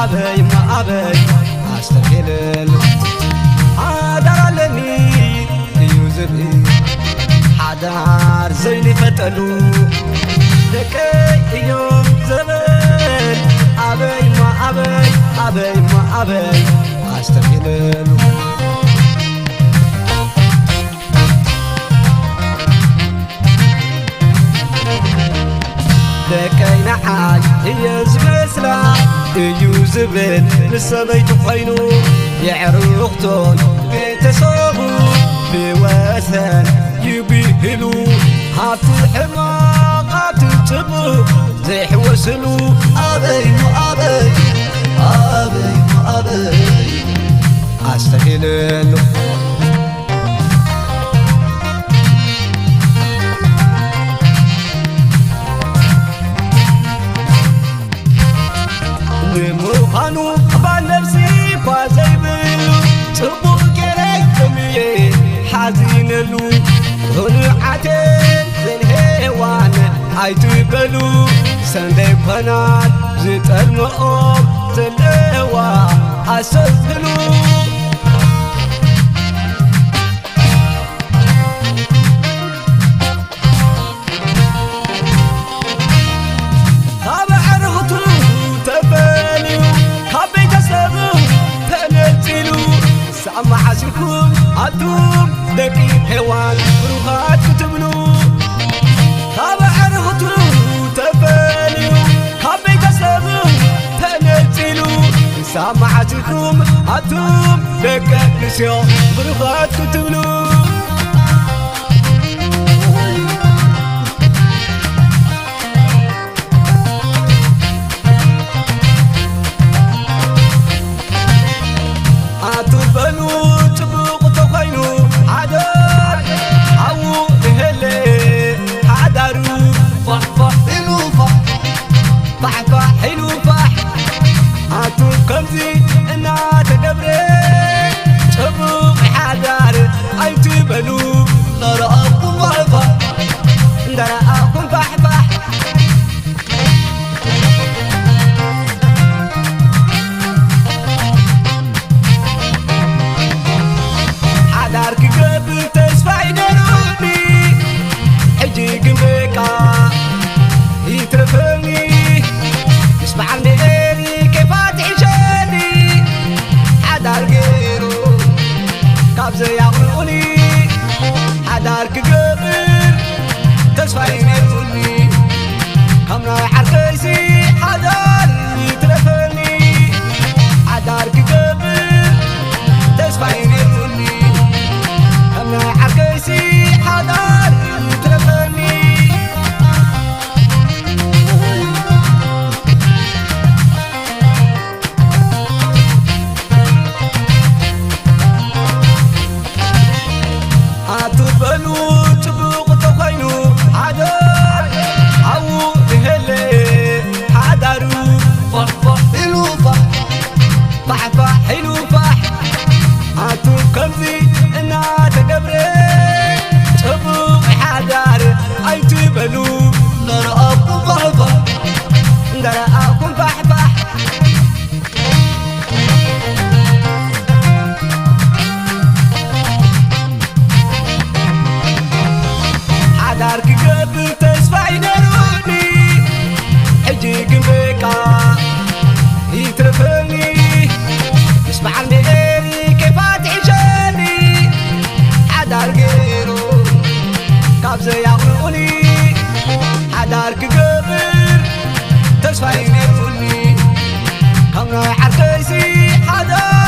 أبي ما أبي أستقيل عدالني يوزبي حدار زيني فتلو لكي يوم زمان أبي ما أبي أبي ما أبي أستقيل لكي نحاج يزبسلا يوزبن لسميت خينو يعرقتون بيتسابو بوثن يبيهلو هاتو الحماقات تبو زي حوسلو أبي ما أبي أبي ما أبي أستقيلو مخانو بنفسي فازيبلو صبوك كريتمي حزينلو هنعتين زنهوان عيتبلو سندي فنان زيت المقوم زنهوا أسفلو أما عسلكم أدوم دقي حيوان روحات كتبلو خاب عرفتلو تفانيو خابي تسلمو تنزلو سامع عسلكم أدوم دقي نسيو روحات كتبلو حدارك قبر تسفين يرفلني كمنا حركيسي حدار يترفلني حدارك قبر تسفين يرفلني كمنا حركيسي حدار يترفلني أتبلو تبوق تخينو عدار عو هلي حدارو فح حلو فح حلو فح عتو كمزي إنا تقبري تبوق حدار أي تبلو نرأكم فح نرأكم فح حدارك قبل تسفعي نروني حجيك بكا يترفلني اسمع عني كيف تعيشني حدار غيرو كابزة يعقلوني حدارك قبل تسفعي نروني كم رايح عالكيسي حدار